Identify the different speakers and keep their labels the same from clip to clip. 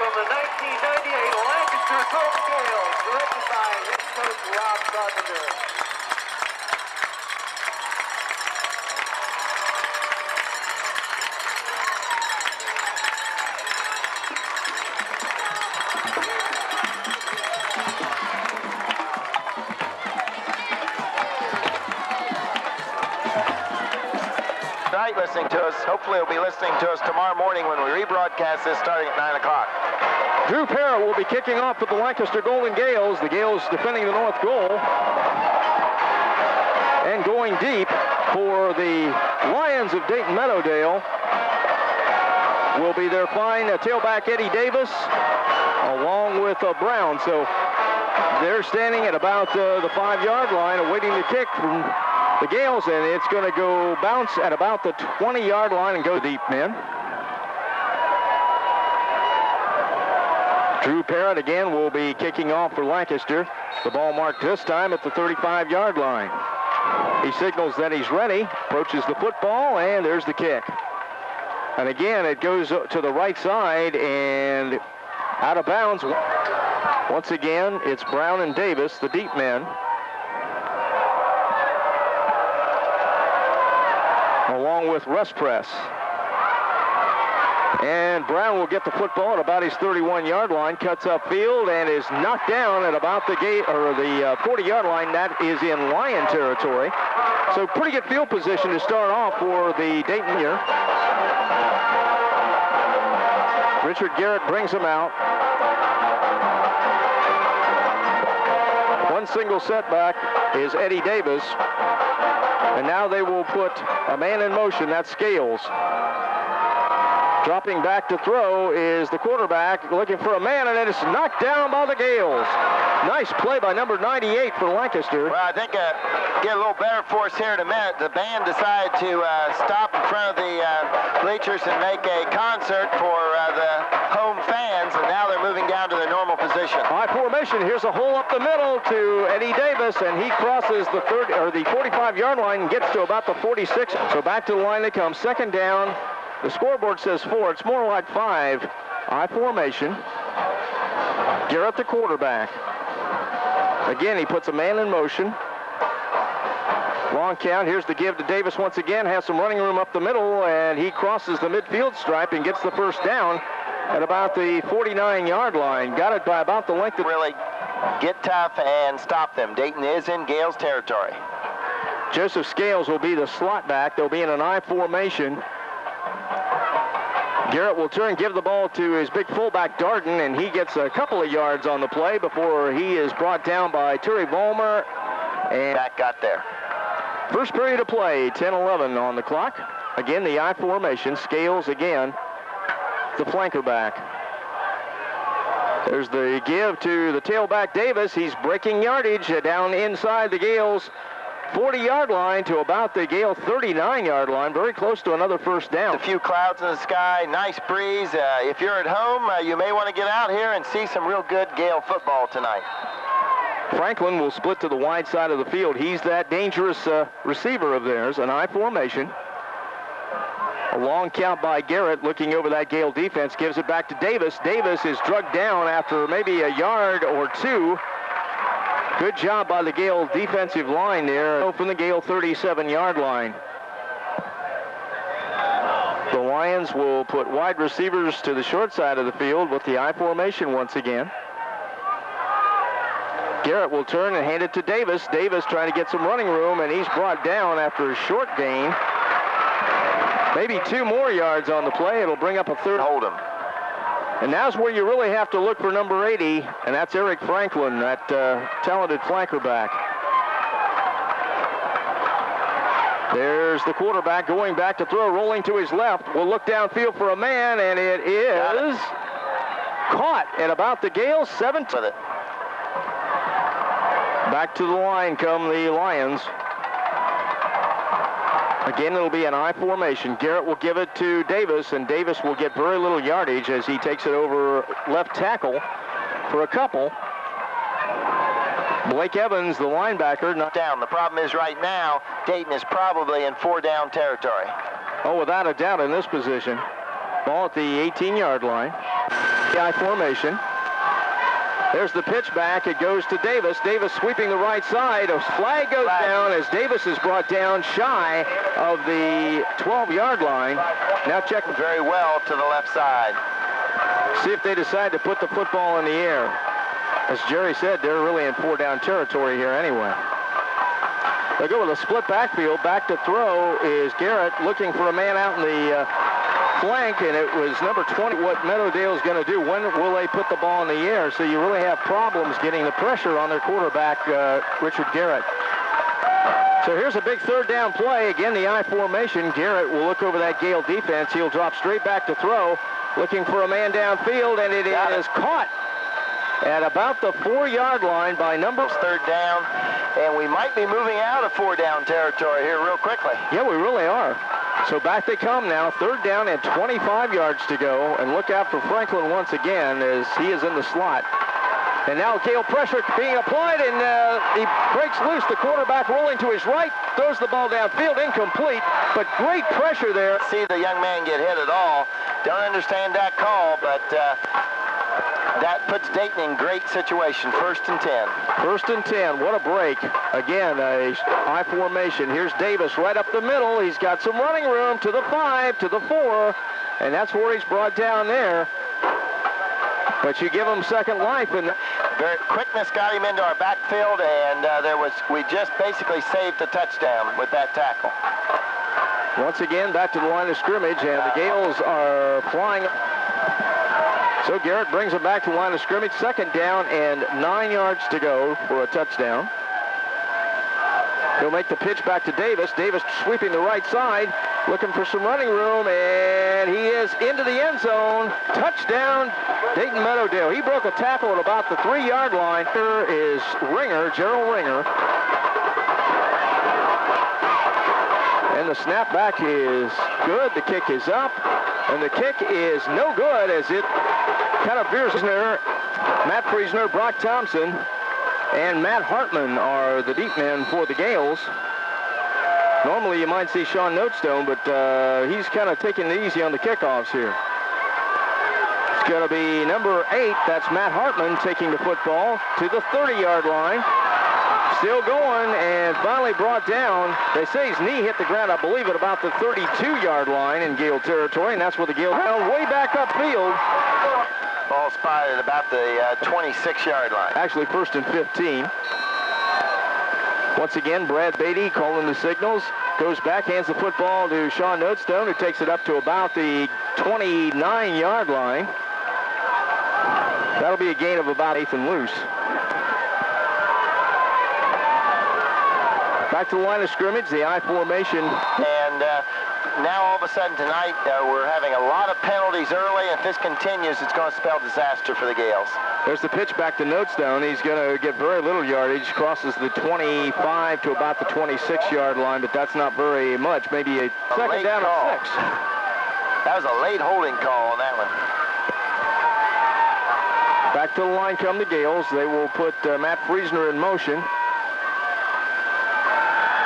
Speaker 1: from the 1998 Lancaster Golden Gales, directed by head coach Rob Carpenter.
Speaker 2: Tonight listening to us. Hopefully he'll be listening to us tomorrow morning when we rebroadcast this starting at 9 o'clock.
Speaker 3: Drew Parrott will be kicking off for the Lancaster Golden Gales. The Gales defending the north goal. And going deep for the Lions of Dayton Meadowdale will be their fine tailback Eddie Davis along with Brown. So they're standing at about the 5-yard line awaiting the kick from the Gales, and it's going to go bounce at about the 20-yard line and go deep, men. Drew Parrott again will be kicking off for Lancaster. The ball marked this time at the 35-yard line. He signals that he's ready, approaches the football, and there's the kick. And again, it goes to the right side and out of bounds. Once again, it's Brown and Davis, the deep men, along with Russ Press. And Brown will get the football at about his 31-yard line, cuts upfield, and is knocked down at about the 40-yard line. That is in Lion territory. So pretty good field position to start off for the Dayton here. Richard Garrett brings him out. One single setback is Eddie Davis. And now they will put a man in motion. That's Scales. Dropping back to throw is the quarterback looking for a man, and it is knocked down by the Gales. Nice play by number 98 for Lancaster.
Speaker 2: Well, I think get a little better for us here in a minute. The band decided to stop in front of the bleachers and make a concert for the home fans, and now they're moving down to their normal position.
Speaker 3: High formation. Here's a hole up the middle to Eddie Davis, and he crosses the 45-yard line and gets to about the 46. So back to the line they come. Second down. The scoreboard says 4. It's more like 5. I formation. Garrett, the quarterback. Again, he puts a man in motion. Long count. Here's the give to Davis once again. Has some running room up the middle, and he crosses the midfield stripe and gets the first down at about the 49-yard line. Got it by about the length of...
Speaker 2: Really get tough and stop them. Dayton is in Gales territory.
Speaker 3: Joseph Scales will be the slot back. They'll be in an I formation. Garrett will turn, give the ball to his big fullback, Darden, and he gets a couple of yards on the play before he is brought down by Terry Vollmer. And
Speaker 2: that got there.
Speaker 3: First period of play, 10-11 on the clock. Again, the I formation. Scales again, the flanker back. There's the give to the tailback, Davis. He's breaking yardage down inside the Gales 40-yard line to about the Gale 39-yard line, very close to another first down.
Speaker 2: A few clouds in the sky, nice breeze. If you're at home, you may want to get out here and see some real good Gale football tonight.
Speaker 3: Franklin will split to the wide side of the field. He's that dangerous receiver of theirs, an I formation. A long count by Garrett, looking over that Gale defense, gives it back to Davis. Davis is drugged down after maybe a yard or two. Good job by the Gale defensive line there from the Gale 37-yard line. The Lions will put wide receivers to the short side of the field with the I formation once again. Garrett will turn and hand it to Davis. Davis trying to get some running room, and he's brought down after a short gain. Maybe 2 more yards on the play. It'll bring up a third.
Speaker 2: Hold him.
Speaker 3: And now's where you really have to look for number 80, and that's Eric Franklin, that talented flanker back. There's the quarterback going back to throw, rolling to his left. Will look downfield for a man, and it is caught at about the Gale 7.
Speaker 2: With it.
Speaker 3: Back to the line come the Lions. Again, it'll be an I formation. Garrett will give it to Davis, and Davis will get very little yardage as he takes it over left tackle for a couple. Blake Evans, the linebacker, knocked
Speaker 2: down. The problem is right now, Dayton is probably in 4-down territory.
Speaker 3: Oh, without a doubt in this position. Ball at the 18-yard line. The I formation. There's the pitch back. It goes to Davis. Davis sweeping the right side. A flag goes down as Davis is brought down shy of the 12-yard line. Now check
Speaker 2: very well to the left side.
Speaker 3: See if they decide to put the football in the air. As Jerry said, they're really in 4-down territory here anyway. They'll go with a split backfield. Back to throw is Garrett looking for a man out in the flank, and it was number 20. What Meadowdale is going to do, when will they put the ball in the air? So you really have problems getting the pressure on their quarterback, Richard Garrett. So here's a big 3rd down play. Again, the I formation. Garrett will look over that Gale defense. He'll drop straight back to throw, looking for a man downfield, and it is caught at about the 4-yard line by number
Speaker 2: 3rd down, and we might be moving out of 4-down territory here real quickly.
Speaker 3: Yeah, we really are. So back they come now, 3rd down and 25 yards to go, and look out for Franklin once again as he is in the slot. And now Gale pressure being applied, and he breaks loose. The quarterback rolling to his right, throws the ball downfield, incomplete, but great pressure there.
Speaker 2: See the young man get hit at all. Don't understand that call, but that puts Dayton in great situation. 1st and 10.
Speaker 3: 1st and 10. What a break. Again, a I formation. Here's Davis right up the middle. He's got some running room to the 5, to the 4, and that's where he's brought down there. But you give him second life, and
Speaker 2: very quickness got him into our backfield, and we just basically saved the touchdown with that tackle.
Speaker 3: Once again, back to the line of scrimmage, and the Gales are flying. So Garrett brings him back to the line of scrimmage. 2nd down and 9 yards to go for a touchdown. He'll make the pitch back to Davis. Davis sweeping the right side, looking for some running room, and he is into the end zone. Touchdown, Dayton Meadowdale. He broke a tackle at about the 3-yard line. Here is Ringer, Gerald Ringer. And the snap back is good. The kick is up, and the kick is no good as it kind of veers there. Matt Friesner, Brock Thompson, and Matt Hartman are the deep men for the Gales. Normally you might see Sean Notestone, but he's kind of taking it easy on the kickoffs here. It's going to be number 8. That's Matt Hartman taking the football to the 30-yard line. Still going and finally brought down. They say his knee hit the ground, I believe, at about the 32-yard line in Gale territory, and that's where the Gale held way back upfield.
Speaker 2: Ball spotted about the 26-yard line.
Speaker 3: Actually, 1st and 15. Once again, Brad Beatty calling the signals. Goes back, hands the football to Sean Notestone, who takes it up to about the 29-yard line. That'll be a gain of about 8th and loose. Back to the line of scrimmage, the I formation.
Speaker 2: And now all of a sudden tonight, we're having a lot of penalties early. If this continues, it's going to spell disaster for the Gales.
Speaker 3: There's the pitch back to Notestone. He's going to get very little yardage. Crosses the 25 to about the 26-yard line, but that's not very much. Maybe a second down and 6.
Speaker 2: That was a late holding call on that one.
Speaker 3: Back to the line come the Gales. They will put Matt Friesner in motion.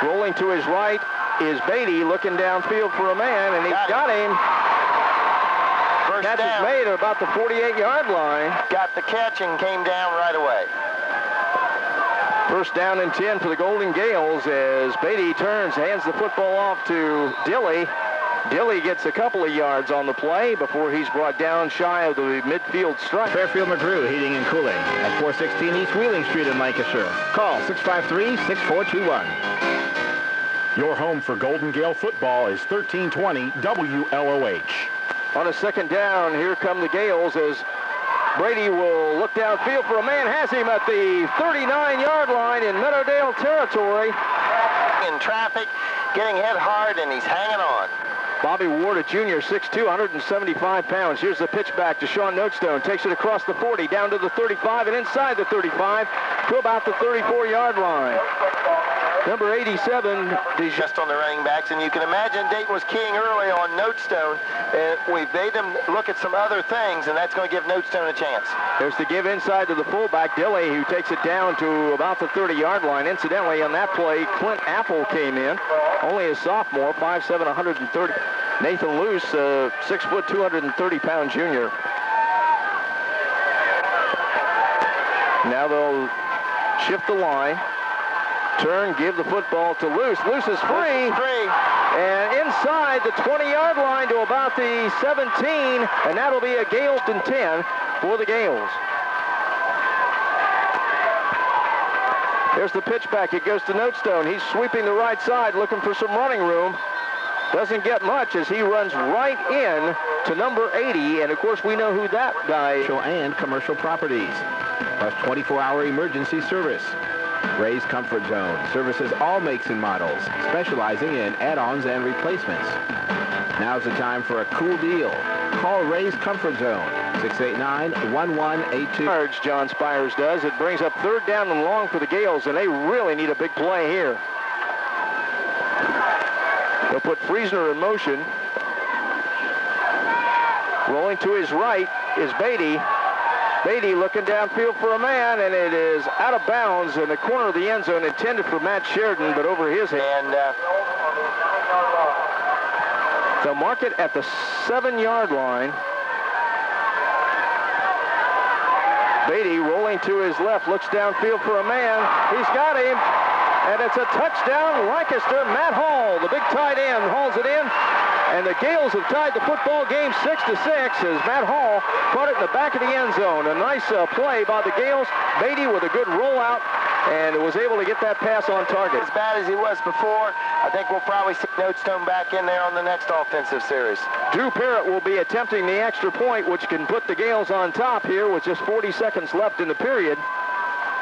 Speaker 3: Rolling to his right is Beatty, looking downfield for a man, and he's got him.
Speaker 2: First
Speaker 3: catch
Speaker 2: down.
Speaker 3: is made at about the 48-yard line.
Speaker 2: Got the catch and came down right away.
Speaker 3: 1st down and 10 for the Golden Gales as Beatty turns, hands the football off to Dilly. Dilly gets a couple of yards on the play before he's brought down shy of the midfield stripe.
Speaker 4: Fairfield McGrew Heating and Cooling at 416 East Wheeling Street in Lancaster. Call 653-6421.
Speaker 5: Your home for Golden Gale football is 1320 WLOH.
Speaker 3: On a 2nd down, here come the Gales as Brady will look downfield for a man, has him at the 39-yard line in Meadowdale territory.
Speaker 2: In traffic, getting hit hard, and he's hanging on.
Speaker 3: Bobby Ward, a junior, 6'2", 175 pounds. Here's the pitch back to Sean Notestone. Takes it across the 40, down to the 35, and inside the 35 to about the 34-yard line. Number 87.
Speaker 2: Just on the running backs, and you can imagine Dayton was keying early on Notestone, and we've made them look at some other things, and that's going to give Notestone a chance.
Speaker 3: There's the give inside to the fullback, Dilly, who takes it down to about the 30-yard line. Incidentally, on that play, Clint Apple came in, only a sophomore, 5'7", 130. Nathan Luce, 6', 230-pound junior. Now they'll shift the line. Turn, give the football to Luce. Luce is free. And inside the 20-yard line to about the 17, and that'll be a Galeston 10 for the Gales. Here's the pitch back. It goes to Notestone. He's sweeping the right side, looking for some running room. Doesn't get much as he runs right in to number 80, and of course we know who that guy is.
Speaker 4: And commercial properties, plus 24-hour emergency service. Ray's Comfort Zone services all makes and models, specializing in add-ons and replacements. Now's the time for a cool deal. Call Ray's Comfort Zone, 689-1182.
Speaker 3: John Spires does. It brings up 3rd down and long for the Gales, and they really need a big play here. They'll put Friesner in motion. Rolling to his right is Beatty. Beatty looking downfield for a man, and it is out of bounds in the corner of the end zone, intended for Matt Sheridan, but over his head. And they'll mark it at the 7-yard line. Beatty rolling to his left, looks downfield for a man. He's got him, and it's a touchdown, Lancaster. Matt Hall, the big tight end, hauls it in. And the Gales have tied the football game 6-6 as Matt Hall caught it in the back of the end zone. A nice play by the Gales. Beatty with a good rollout and was able to get that pass on target.
Speaker 2: As bad as he was before, I think we'll probably see Notestone back in there on the next offensive series.
Speaker 3: Drew Parrott will be attempting the extra point, which can put the Gales on top here with just 40 seconds left in the period.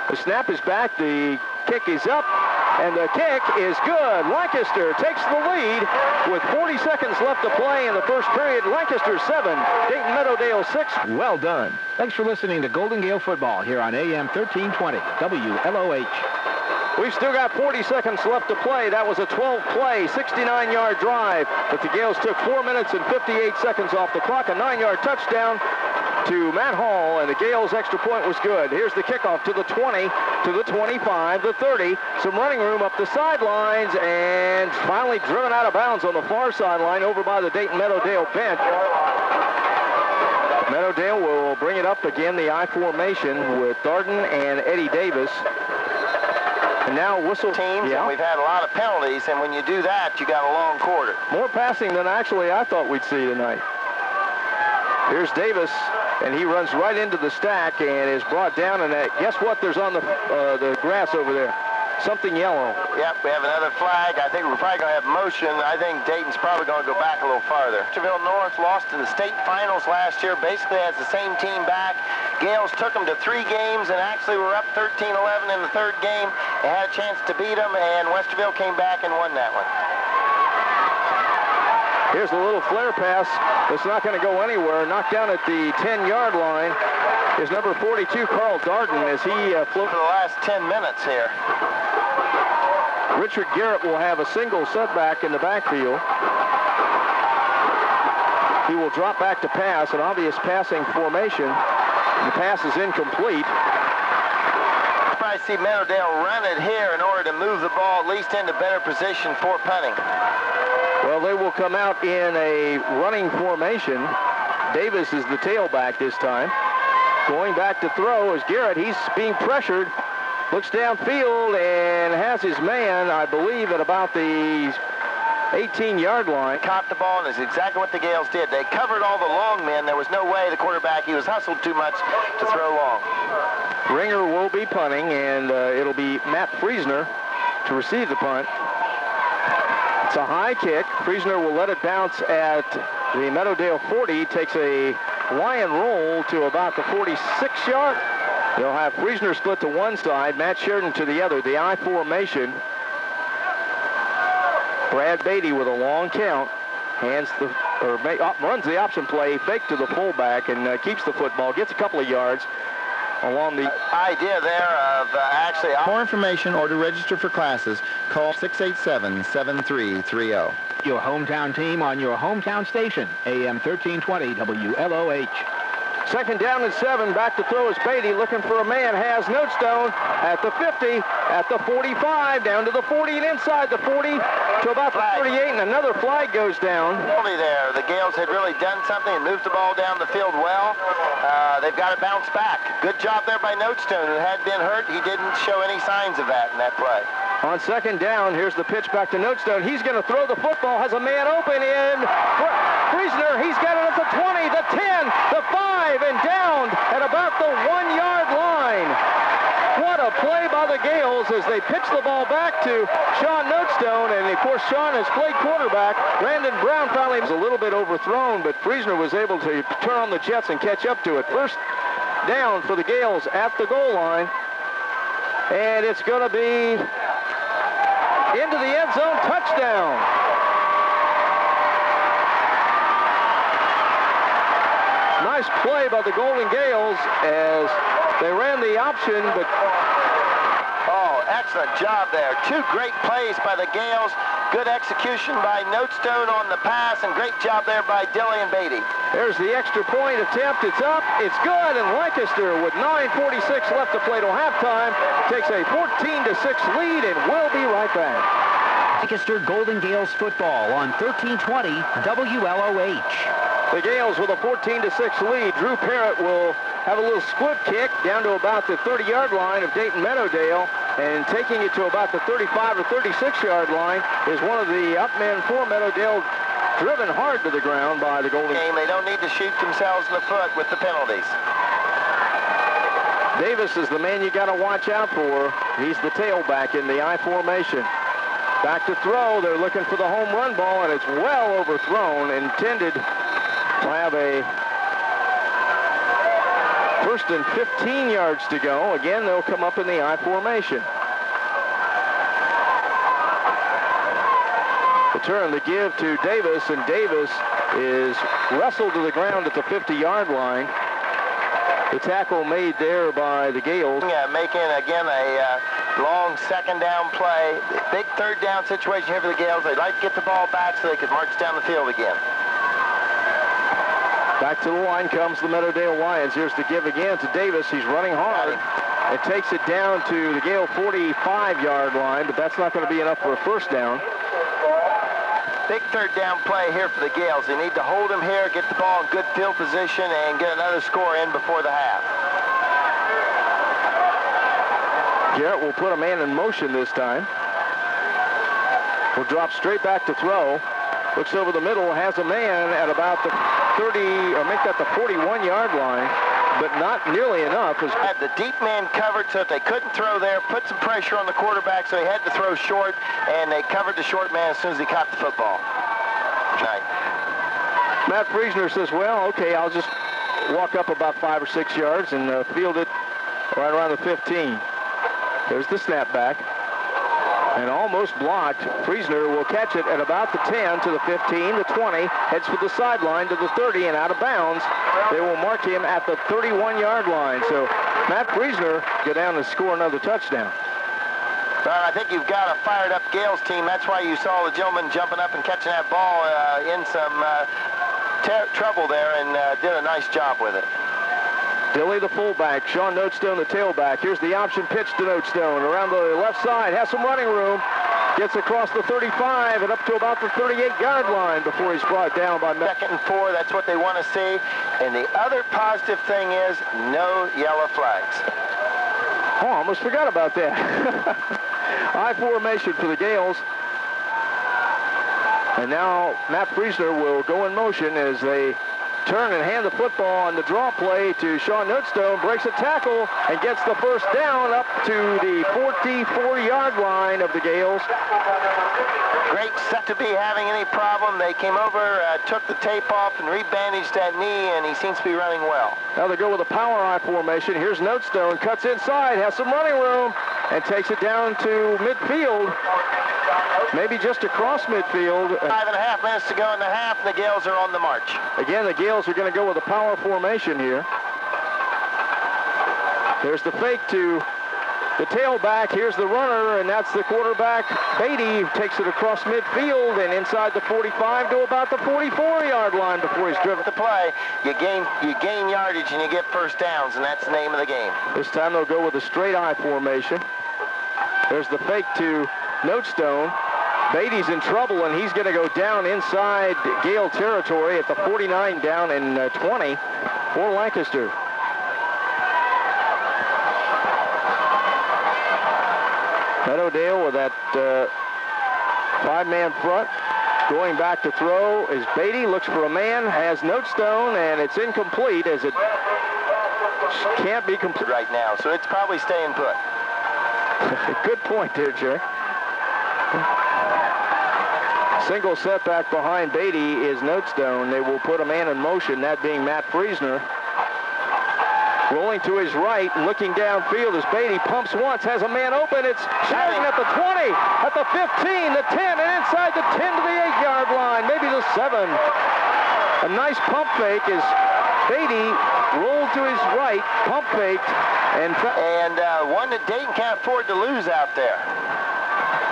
Speaker 3: The snap is back. The kick is up. And the kick is good. Lancaster takes the lead with 40 seconds left to play in the first period. Lancaster 7, Dayton Meadowdale 6.
Speaker 4: Well done. Thanks for listening to Golden Gale Football here on AM 1320 WLOH.
Speaker 3: We've still got 40 seconds left to play. That was a 12-play, 69-yard drive. But the Gales took 4 minutes and 58 seconds off the clock. A 9-yard touchdown to Matt Hall, and the Gales' extra point was good. Here's the kickoff to the 20, to the 25, the 30. Some running room up the sidelines, and finally driven out of bounds on the far sideline over by the Dayton Meadowdale bench. Meadowdale will bring it up again, the I formation with Darden and Eddie Davis. And now whistle
Speaker 2: teams, and we've had a lot of penalties, and when you do that, you got a long quarter.
Speaker 3: More passing than actually I thought we'd see tonight. Here's Davis, and he runs right into the stack and is brought down. And guess what? There's on the grass over there. Something yellow.
Speaker 2: Yep, we have another flag. I think we're probably going to have motion. I think Dayton's probably going to go back a little farther. Westerville North lost in the state finals last year. Basically has the same team back. Gales took them to 3 games and actually were up 13-11 in the 3rd game. They had a chance to beat them, and Westerville came back and won that one.
Speaker 3: Here's a little flare pass that's not going to go anywhere. Knocked down at the 10-yard line is number 42, Carl Darden, as he floats
Speaker 2: for the last 10 minutes here.
Speaker 3: Richard Garrett will have a single setback in the backfield. He will drop back to pass, an obvious passing formation. The pass is incomplete.
Speaker 2: Probably see Meadowdale run it here in order to move the ball at least into better position for punting.
Speaker 3: Well, they will come out in a running formation. Davis is the tailback this time. Going back to throw is Garrett. He's being pressured. Looks downfield and has his man, I believe, at about the 18-yard line.
Speaker 2: Caught the ball, and is exactly what the Gales did. They covered all the long men. There was no way the quarterback, he was hustled too much to throw long.
Speaker 3: Ringer will be punting, and it'll be Matt Friesner to receive the punt. It's a high kick. Friesner will let it bounce at the Meadowdale 40. Takes a lion roll to about the 46-yard. They'll have Friesner split to one side, Matt Sheridan to the other. The I formation. Brad Beatty with a long count. Runs the option play, fake to the fullback, and keeps the football. Gets a couple of yards along the
Speaker 2: idea there of actually.
Speaker 6: For information or to register for classes, call 687-7330.
Speaker 4: Your hometown team on your hometown station, AM 1320 WLOH.
Speaker 3: 2nd down and 7. Back to throw is Beatty looking for a man. Has Notestone at the 50, at the 45, down to the 40 and inside the 40 to about the 38, and another flag goes down.
Speaker 2: There, the Gales had really done something and moved the ball down the field well. they've got to bounce back. Good job there by Notestone, who had been hurt. He didn't show any signs of that in that play.
Speaker 3: On second down, here's the pitch back to Notestone. He's going to throw the football, has a man open in. Friesner, he's got it at the 20, the 10, the 5, and down at about the 1-yard line. What a play by the Gales as they pitch the ball back to Sean Notestone, and of course Sean has played quarterback. Brandon Brown finally was a little bit overthrown, but Friesner was able to turn on the jets and catch up to it. First down for the Gales at the goal line, and it's going to be into the end zone, touchdown. Nice play by the Golden Gales as they ran the option, but...
Speaker 2: Oh, excellent job there. Two great plays by the Gales. Good execution by Notestone on the pass, and great job there by Dilly and Beatty.
Speaker 3: There's the extra point attempt. It's up. It's good, and Lancaster, with 9:46 left to play till halftime, takes a 14-6 lead, and we'll be right back.
Speaker 7: Lancaster Golden Gales football on 1320 WLOH.
Speaker 3: The Gales with a 14-6 lead. Drew Parrott will have a little split kick down to about the 30-yard line of Dayton Meadowdale, and taking it to about the 35 or 36-yard line is one of the up men for Meadowdale, driven hard to the ground by the Golden Gales.
Speaker 2: They don't need to shoot themselves in the foot with the penalties.
Speaker 3: Davis is the man you got to watch out for. He's the tailback in the I formation. Back to throw. They're looking for the home run ball, and it's well overthrown, intended to have a first and 15 yards to go. Again, they'll come up in the I formation. The turn, the give to Davis, and Davis is wrestled to the ground at the 50-yard line. The tackle made there by the Gales.
Speaker 2: Making, again, a long second down play. Big third down situation here for the Gales. They'd like to get the ball back so they could march down the field again.
Speaker 3: Back to the line comes the Meadowdale Lions. Here's the give again to Davis. He's running hard. It takes it down to the Gale 45-yard line, but that's not going to be enough for a first down.
Speaker 2: Big third down play here for the Gales. They need to hold him here, get the ball in good field position, and get another score in before the half.
Speaker 3: Garrett will put a man in motion this time. Will drop straight back to throw. Looks over the middle, has a man at about the 30, or make that the 41-yard line, but not nearly enough.
Speaker 2: Had the deep man covered so that they couldn't throw there, put some pressure on the quarterback, so he had to throw short, and they covered the short man as soon as he caught the football. Nice.
Speaker 3: Matt Friesner says, well, okay, I'll just walk up about 5 or 6 yards and field it right around the 15. There's the snap back. And almost blocked. Friesner will catch it at about the 10 to the 15, the 20, heads for the sideline to the 30 and out of bounds. They will mark him at the 31-yard line. So Matt Friesner go down and score another touchdown.
Speaker 2: Well, I think you've got a fired-up Gales team. That's why you saw the gentleman jumping up and catching that ball in some trouble there, and did a nice job with it.
Speaker 3: Dilly the fullback, Sean Notestone the tailback. Here's the option pitch to Notestone. Around the left side, has some running room. Gets across the 35 and up to about the 38-yard line before he's brought down by...
Speaker 2: Second and 4, that's what they want to see. And the other positive thing is no yellow flags.
Speaker 3: Oh, I almost forgot about that. I formation for the Gales. And now Matt Friesner will go in motion as they turn and hand the football on the draw play to Sean Notestone, breaks a tackle and gets the first down up to the 44-yard line of the Gales.
Speaker 2: Great set to be having any problem. They came over, took the tape off and rebandaged that knee, and he seems to be running well.
Speaker 3: Now they go with a power I formation. Here's Notestone, cuts inside, has some running room, and takes it down to midfield. Maybe just across midfield.
Speaker 2: 5.5 minutes to go in the half, and the Gales are on the march.
Speaker 3: Again, the Gales are going to go with a power formation here. There's the fake to the tailback. Here's the runner, and that's the quarterback, Beatty, who takes it across midfield and inside the 45 to about the 44-yard line before he's driven.
Speaker 2: To play, you gain yardage and you get first downs, and that's the name of the game.
Speaker 3: This time they'll go with a straight I formation. There's the fake to Notestone. Beatty's in trouble, and he's going to go down inside Gale territory at the 49 down and 20 for Lancaster. Meadowdale with that five-man front. Going back to throw is Beatty, looks for a man, has Notestone, and it's incomplete as it can't be complete
Speaker 2: right now, so it's probably staying put.
Speaker 3: Good point there, Jerry. Single setback behind Beatty is Notestone. They will put a man in motion, that being Matt Friesner. Rolling to his right, looking downfield as Beatty pumps once, has a man open. It's Sheridan at the 20, at the 15, the 10, and inside the 10 to the 8-yard line, maybe the 7. A nice pump fake as Beatty rolled to his right, pump faked, and
Speaker 2: one that Dayton can't afford to lose out there.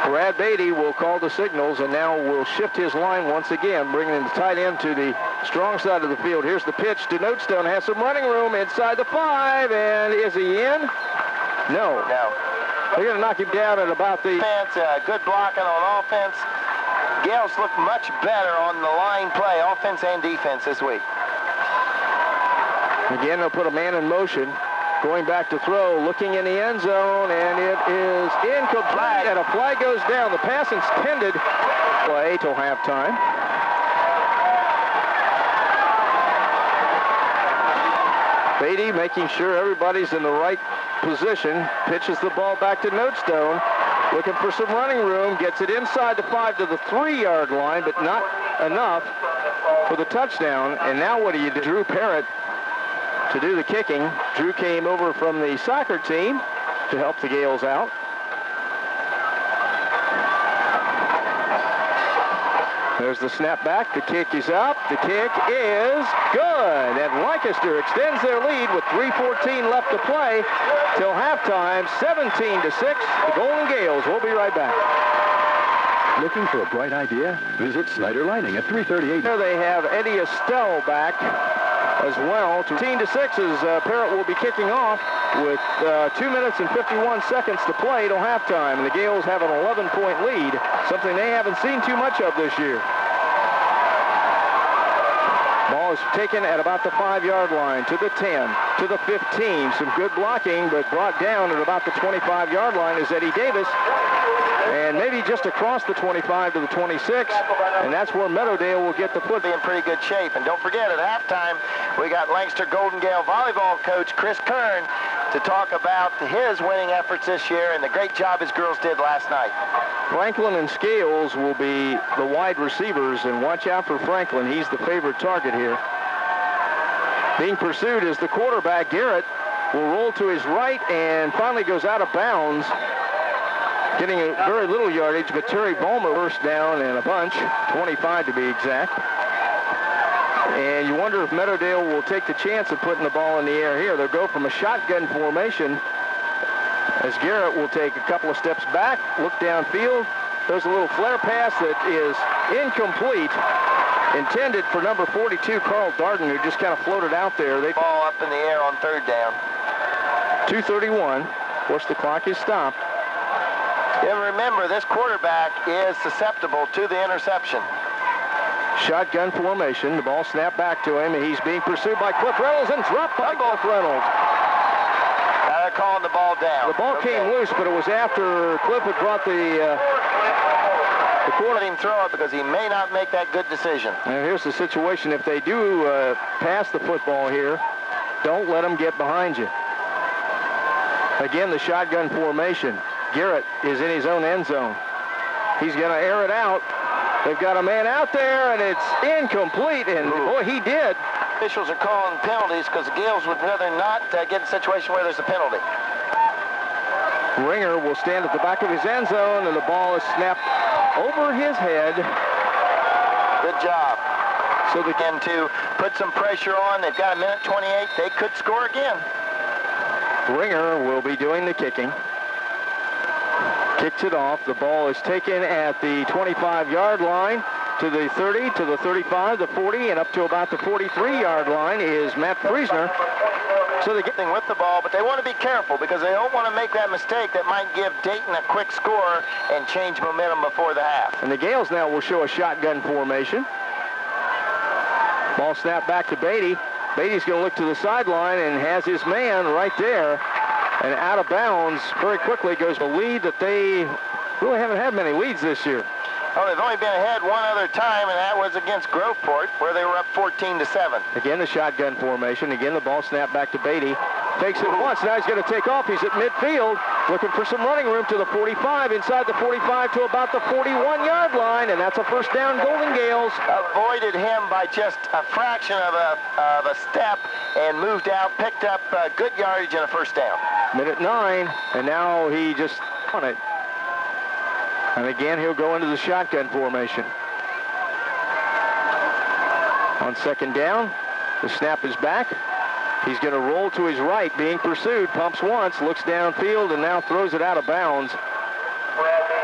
Speaker 3: Brad Beatty will call the signals and now will shift his line once again, bringing the tight end to the strong side of the field. Here's the pitch to Notestone, has some running room inside the 5, and is he in? No.
Speaker 2: No.
Speaker 3: They're going to knock him down at about the...
Speaker 2: Good blocking on offense. Gales look much better on the line play, offense and defense this week.
Speaker 3: Again, they'll put a man in motion. Going back to throw, looking in the end zone, and it is incomplete, and a flag goes down. The pass intended play till halftime. Beatty making sure everybody's in the right position, pitches the ball back to Notestone, looking for some running room, gets it inside the 5 to the 3-yard line, but not enough for the touchdown. And now what do you do? Drew Parrott to do the kicking. Drew came over from the soccer team to help the Gales out. There's the snap back. The kick is up. The kick is good. And Lancaster extends their lead with 3:14 left to play till halftime, 17-6. The Golden Gales. We'll be right back.
Speaker 8: Looking for a bright idea? Visit Snyder Lighting at 338.
Speaker 3: There they have Eddie Estelle back as well. 13-6 as Parrott will be kicking off with 2 minutes and 51 seconds to play till halftime. And the Gales have an 11-point lead, something they haven't seen too much of this year. Ball is taken at about the 5-yard line, to the 10, to the 15. Some good blocking, but brought down at about the 25-yard line is Eddie Davis. And maybe just across the 25 to the 26, and that's where Meadowdale will get the foot.
Speaker 2: Be in pretty good shape. And don't forget, at halftime, we got Lancaster Golden Gale volleyball coach Chris Kern to talk about his winning efforts this year and the great job his girls did last night.
Speaker 3: Franklin and Scales will be the wide receivers, and watch out for Franklin. He's the favorite target here. Being pursued is the quarterback. Garrett will roll to his right and finally goes out of bounds. Getting a very little yardage, but Terry Bulmer first down and a bunch, 25 to be exact. And you wonder if Meadowdale will take the chance of putting the ball in the air here. They'll go from a shotgun formation as Garrett will take a couple of steps back, look downfield. There's a little flare pass that is incomplete, intended for number 42, Carl Darden, who just kind of floated out there. They
Speaker 2: ball up in the air on 3rd down.
Speaker 3: 2:31. Of course, the clock is stopped.
Speaker 2: And remember, this quarterback is susceptible to the interception.
Speaker 3: Shotgun formation. The ball snapped back to him, and he's being pursued by Cliff Reynolds and dropped by Cliff Reynolds.
Speaker 2: Now they're calling the ball down.
Speaker 3: The ball came loose, but it was after Cliff had brought the quarter.
Speaker 2: Let him throw it because he may not make that good decision.
Speaker 3: Now here's the situation. If they do pass the football here, don't let them get behind you. Again, the shotgun formation. Garrett is in his own end zone. He's going to air it out. They've got a man out there, and it's incomplete, and boy, he did.
Speaker 2: Officials are calling penalties because the Gales would rather not get in a situation where there's a penalty.
Speaker 3: Ringer will stand at the back of his end zone, and the ball is snapped over his head.
Speaker 2: Good job. So they can to put some pressure on. They've got a minute 28. They could score again.
Speaker 3: Ringer will be doing the kicking. Kicks it off. The ball is taken at the 25-yard line to the 30, to the 35, the 40, and up to about the 43-yard line is Matt Friesner. So they're getting
Speaker 2: with the ball, but they want to be careful because they don't want to make that mistake that might give Dayton a quick score and change momentum before the half.
Speaker 3: And the Gales now will show a shotgun formation. Ball snapped back to Beatty. Beatty's going to look to the sideline and has his man right there. And out of bounds very quickly goes the lead that they really haven't had many leads this year.
Speaker 2: Oh, they've only been ahead one other time, and that was against Groveport, where they were up 14-7.
Speaker 3: Again, the shotgun formation. Again, the ball snapped back to Beatty. Fakes it once. Now he's going to take off. He's at midfield, looking for some running room to the 45, inside the 45 to about the 41-yard line, and that's a first down, Golden Gales.
Speaker 2: Avoided him by just a fraction of a step and moved out, picked up good yardage and a first down.
Speaker 3: Minute 9, and now he just on it. And again, he'll go into the shotgun formation. On second down, the snap is back. He's going to roll to his right, being pursued. Pumps once, looks downfield, and now throws it out of bounds.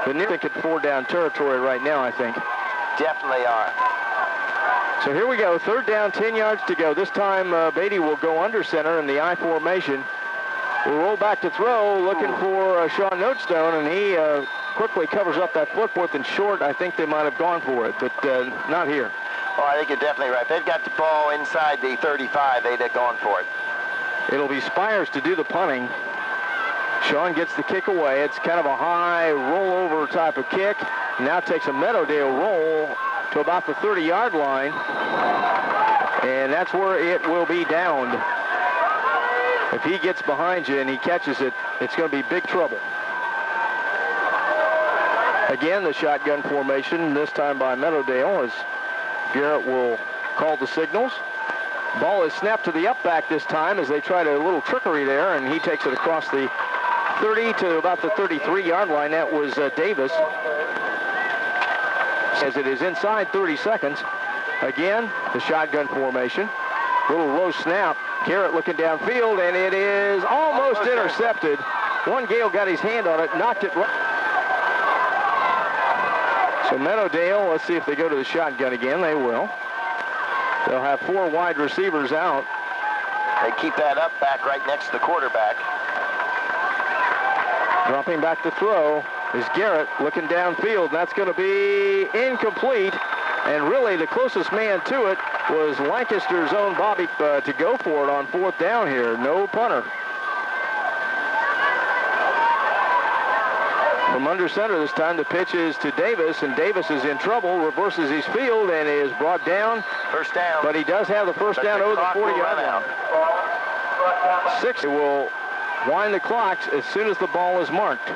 Speaker 3: The Near think it's 4-down territory right now, I think.
Speaker 2: Definitely are.
Speaker 3: So here we go, third down, 10 yards to go. This time, Beatty will go under center in the I formation. We'll roll back to throw, looking for Sean Notestone, and he quickly covers up that foot. Fourth and short. I think they might have gone for it, but not here.
Speaker 2: Oh, I think you're definitely right. They've got the ball inside the 35. They'd have gone for it.
Speaker 3: It'll be Spires to do the punting. Sean gets the kick away. It's kind of a high rollover type of kick. Now takes a Meadowdale roll to about the 30-yard line, and that's where it will be downed. If he gets behind you and he catches it, it's going to be big trouble. Again, the shotgun formation, this time by Meadowdale, as Garrett will call the signals. Ball is snapped to the up back this time as they tried a little trickery there, and he takes it across the 30 to about the 33-yard line. That was Davis. As it is inside 30 seconds. Again, the shotgun formation. Little low snap. Garrett looking downfield, and it is almost intercepted. One Gale got his hand on it, knocked it right. So Meadowdale, let's see if they go to the shotgun again. They will. They'll have 4 wide receivers out.
Speaker 2: They keep that up back right next to the quarterback.
Speaker 3: Dropping back to throw is Garrett looking downfield. That's going to be incomplete. And really the closest man to it was Lancaster's own Bobby to go for it on fourth down here. No punter. From under center this time, the pitch is to Davis, and Davis is in trouble, reverses his field, and is brought down.
Speaker 2: First down.
Speaker 3: But he does have the first down over the 40-yard line. 6 will wind the clocks as soon as the ball is marked.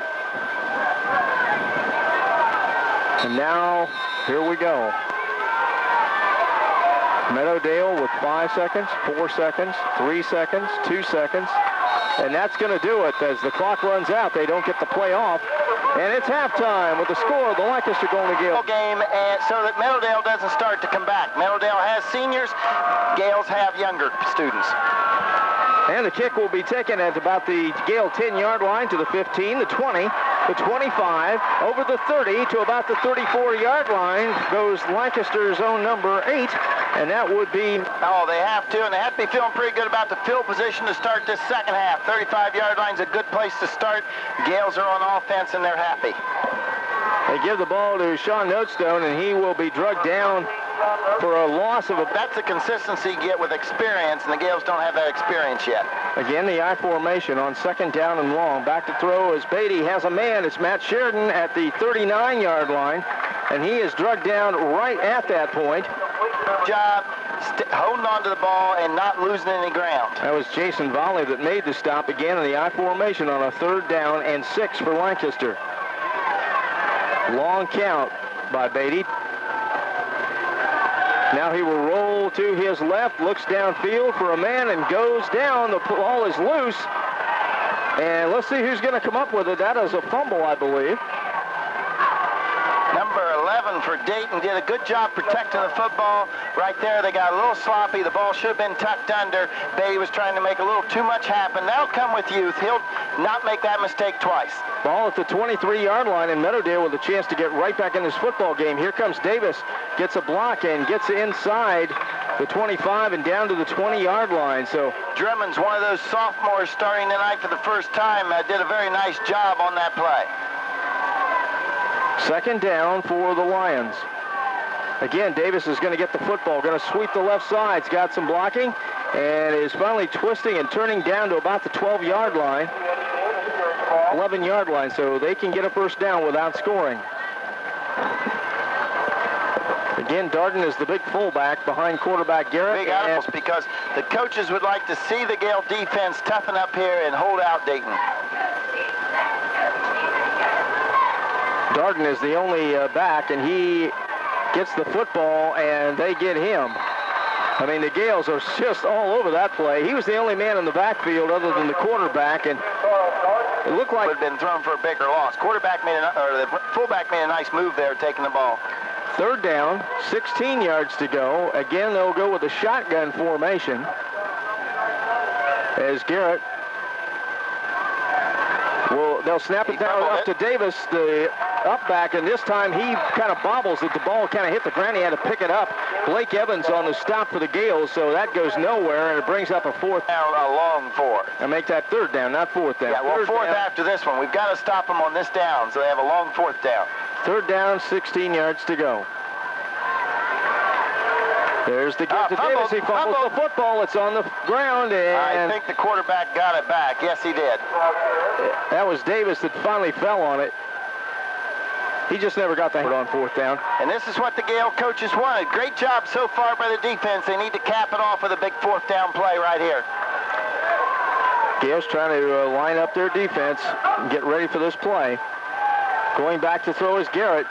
Speaker 3: And now, here we go. Meadowdale with 5 seconds, 4 seconds, 3 seconds, 2 seconds. And that's going to do it. As the clock runs out, they don't get the play off. And it's halftime with the score of the Lancaster Golden Gale
Speaker 2: game, so that Meadowdale doesn't start to come back. Meadowdale has seniors. Gales have younger students.
Speaker 3: And the kick will be taken at about the Gale 10-yard line to the 15, the 20, the 25, over the 30 to about the 34-yard line goes Lancaster's own number 8, and that would be...
Speaker 2: Oh, they have to, and they have to be feeling pretty good about the field position to start this second half. 35-yard line's a good place to start. Gales are on offense, and they're happy.
Speaker 3: They give the ball to Sean Notestone, and he will be drugged down for a loss of a...
Speaker 2: That's the consistency you get with experience, and the Gales don't have that experience yet.
Speaker 3: Again, the I formation on second down and long. Back to throw as Beatty has a man. It's Matt Sheridan at the 39-yard line, and he is drugged down right at that point.
Speaker 2: Job holding on to the ball and not losing any ground.
Speaker 3: That was Jason Volley that made the stop again in the I formation on a third down and 6 for Lancaster. Long count by Beatty. Now he will roll to his left, looks downfield for a man and goes down. The ball is loose. And let's see who's going to come up with it. That is a fumble, I believe.
Speaker 2: Number 11 for Dayton did a good job protecting the football. Right there, they got a little sloppy. The ball should have been tucked under. Beatty was trying to make a little too much happen. That'll come with youth. He'll not make that mistake twice.
Speaker 3: Ball at the 23-yard line, and Meadowdale with a chance to get right back in this football game. Here comes Davis, gets a block and gets inside the 25 and down to the 20-yard line. So
Speaker 2: Drummond's one of those sophomores starting tonight for the first time. Did a very nice job on that play.
Speaker 3: Second down for the Lions. Again, Davis is going to get the football, going to sweep the left side. He's got some blocking and is finally twisting and turning down to about the 12-yard line. 11-yard line, so they can get a first down without scoring. Again, Darden is the big fullback behind quarterback Garrett.
Speaker 2: Big articles because the coaches would like to see the Gale defense toughen up here and hold out Dayton.
Speaker 3: Darden is the only back, and he gets the football, and they get him. I mean, the Gales are just all over that play. He was the only man in the backfield other than the quarterback, and it looked like
Speaker 2: would have been thrown for a bigger loss. The fullback made a nice move there, taking the ball.
Speaker 3: Third down, 16 yards to go. Again, they'll go with a shotgun formation as Garrett they'll snap it down up to Davis, the up back, and this time he kind of bobbles it. The ball kind of hit the ground. He had to pick it up. Blake Evans on the stop for the Gales, so that goes nowhere, and it brings up a fourth
Speaker 2: down, a long four.
Speaker 3: And make that third down, not fourth down.
Speaker 2: Yeah, well, fourth after this one. We've got to stop them on this down, so they have a long fourth down.
Speaker 3: Third down, 16 yards to go. There's the give to Davis. He fumbles the football. It's on the ground, and
Speaker 2: I think the quarterback got it back. Yes, he did.
Speaker 3: That was Davis that finally fell on it. He just never got the hit on fourth down.
Speaker 2: And this is what the Gale coaches wanted. Great job so far by the defense. They need to cap it off with a big fourth down play right here.
Speaker 3: Gale's trying to line up their defense and get ready for this play. Going back to throw is Garrett.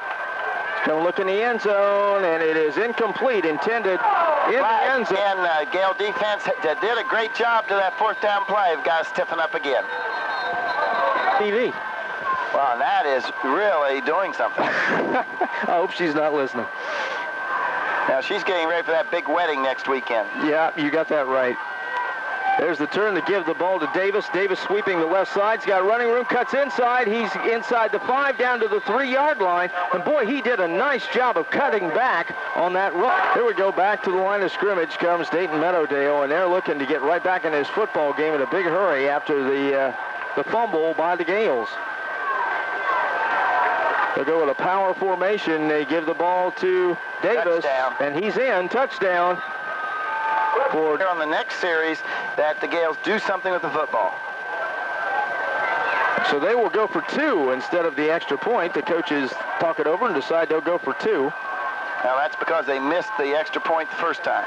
Speaker 3: Going to look in the end zone, and it is incomplete, intended in the end zone.
Speaker 2: And Gale defense did a great job to that fourth down play. We've got to stiffen up again.
Speaker 3: TV.
Speaker 2: Wow, that is really doing something.
Speaker 3: I hope she's not listening.
Speaker 2: Now, she's getting ready for that big wedding next weekend.
Speaker 3: Yeah, you got that right. There's the turn to give the ball to Davis. Davis sweeping the left side. He's got running room, cuts inside. He's inside the 5, down to the 3-yard line. And boy, he did a nice job of cutting back on that run. Here we go, back to the line of scrimmage comes Dayton Meadowdale, and they're looking to get right back in this football game in a big hurry after the fumble by the Gales. They'll go with a power formation. They give the ball to Davis,
Speaker 2: touchdown.
Speaker 3: And he's in. Touchdown.
Speaker 2: For on the next series that the Gales do something with the football.
Speaker 3: So they will go for 2 instead of the extra point. The coaches talk it over and decide they'll go for 2.
Speaker 2: Now that's because they missed the extra point the first time.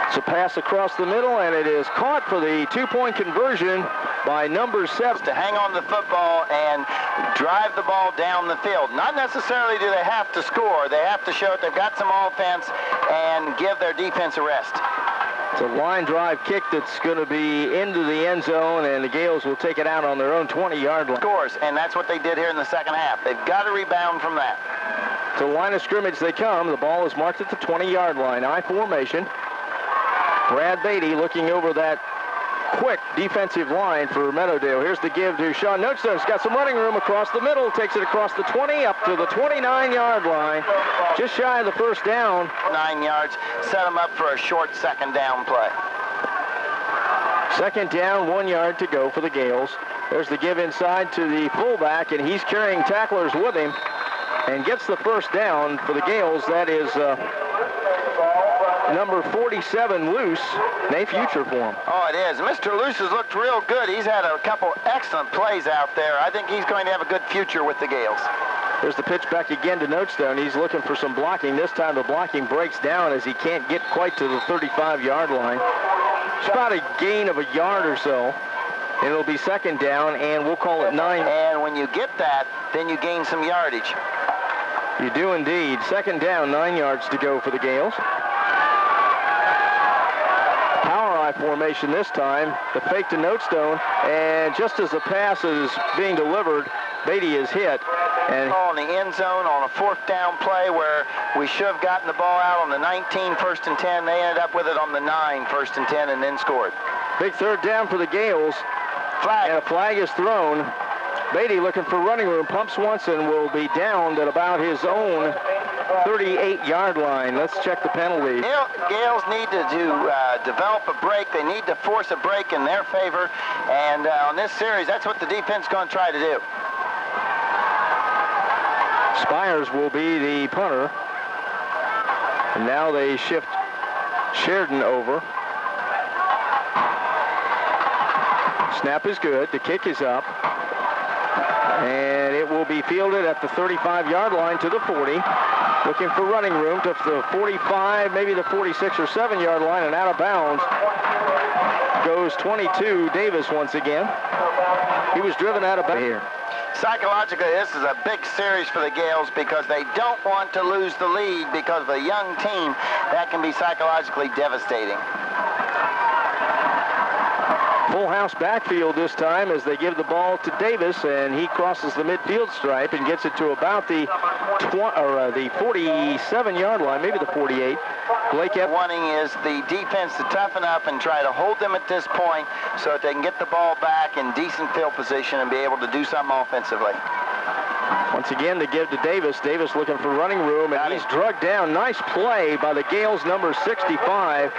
Speaker 3: It's a pass across the middle, and it is caught for the 2-point conversion by number 7.
Speaker 2: To hang on the football and drive the ball down the field. Not necessarily do they have to score. They have to show that they've got some offense and give their defense a rest.
Speaker 3: It's a line drive kick that's going to be into the end zone, and the Gales will take it out on their own 20-yard line.
Speaker 2: Scores, and that's what they did here in the second half. They've got to rebound from that.
Speaker 3: To the line of scrimmage they come. The ball is marked at the 20-yard line. I formation. Brad Beatty looking over that quick defensive line for Meadowdale. Here's the give to Sean Nochstone. He's got some running room across the middle. Takes it across the 20 up to the 29-yard line. Just shy of the first down.
Speaker 2: 9 yards. Set him up for a short second down play.
Speaker 3: Second down, 1 yard to go for the Gales. There's the give inside to the fullback, and he's carrying tacklers with him and gets the first down for the Gales. That is number 47, Luce. Nay future for him.
Speaker 2: Oh, it is. Mr. Luce has looked real good. He's had a couple excellent plays out there. I think he's going to have a good future with the Gales.
Speaker 3: There's the pitch back again to Nochstone. He's looking for some blocking. This time the blocking breaks down as he can't get quite to the 35-yard line. It's about a gain of a yard or so. And it'll be second down, and we'll call it 9.
Speaker 2: And when you get that, then you gain some yardage.
Speaker 3: You do indeed. Second down, 9 yards to go for the Gales. Power I formation this time. The fake to Nochstone, and just as the pass is being delivered, Beatty is hit. And
Speaker 2: in the end zone on a fourth down play where we should have gotten the ball out on the 19, first and 10. They ended up with it on the 9, first and 10, and then scored.
Speaker 3: Big third down for the Gales.
Speaker 2: Flag.
Speaker 3: And a flag is thrown. Beatty looking for running room. Pumps once and will be downed at about his own 38-yard line. Let's check the penalty.
Speaker 2: Gales need to develop a break. They need to force a break in their favor. And on this series, that's what the defense is going to try to do.
Speaker 3: Spires will be the punter. And now they shift Sheridan over. Snap is good. The kick is up. And it will be fielded at the 35-yard line to the 40. Looking for running room to the 45, maybe the 46 or 7-yard line, and out of bounds goes 22, Davis once again. He was driven out of bounds here.
Speaker 2: Psychologically, this is a big series for the Gales because they don't want to lose the lead because of a young team. That can be psychologically devastating.
Speaker 3: Full house backfield this time as they give the ball to Davis, and he crosses the midfield stripe and gets it to about the 47-yard line, maybe the 48. Blake
Speaker 2: wanting is the defense to toughen up and try to hold them at this point so that they can get the ball back in decent field position and be able to do something offensively.
Speaker 3: Once again, they give to Davis. Davis looking for running room, and he's drugged down. Nice play by the Gales, number 65.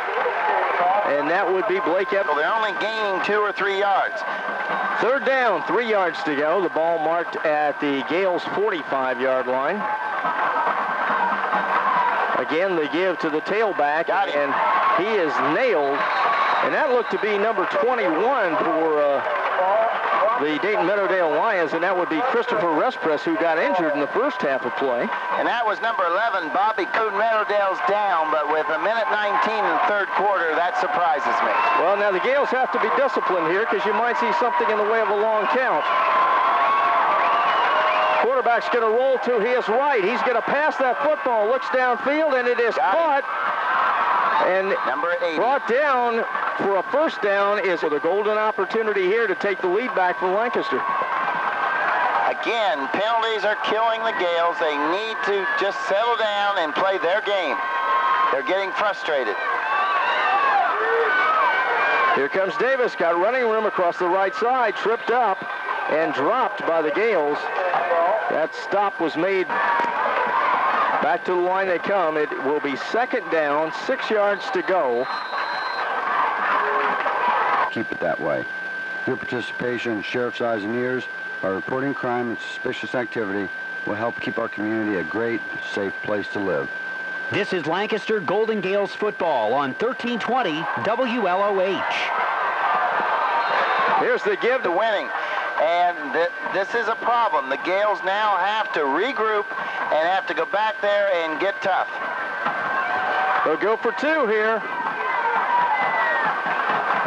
Speaker 3: And that would be Blake Evans.
Speaker 2: Well, they're only gaining 2 or 3 yards.
Speaker 3: Third down, 3 yards to go. The ball marked at the Gales' 45-yard line. Again, they give to the tailback, and he is nailed. And that looked to be number 21 for the Dayton Meadowdale Lions, and that would be Christopher Respress, who got injured in the first half of play.
Speaker 2: And that was number 11, Bobby Coon. Meadowdale's down, but with a minute 19 in the third quarter, that surprises me.
Speaker 3: Well, now the Gales have to be disciplined here because you might see something in the way of a long count. Quarterback's going to roll to his right. He's going to pass that football, looks downfield, and it is caught. And
Speaker 2: number 80.
Speaker 3: Brought down for a first down is the golden opportunity here to take the lead back from Lancaster.
Speaker 2: Again, penalties are killing the Gales. They need to just settle down and play their game. They're getting frustrated.
Speaker 3: Here comes Davis, got running room across the right side, tripped up and dropped by the Gales. That stop was made. Back to the line they come. It will be second down, 6 yards to go.
Speaker 9: Keep it that way. Your participation in Sheriff's Eyes and Ears by reporting crime and suspicious activity will help keep our community a great, safe place to live.
Speaker 7: This is Lancaster Golden Gales football on 1320 WLOH.
Speaker 2: Here's the give to winning. And this is a problem. The Gales now have to regroup and have to go back there and get tough.
Speaker 3: They'll go for 2 here.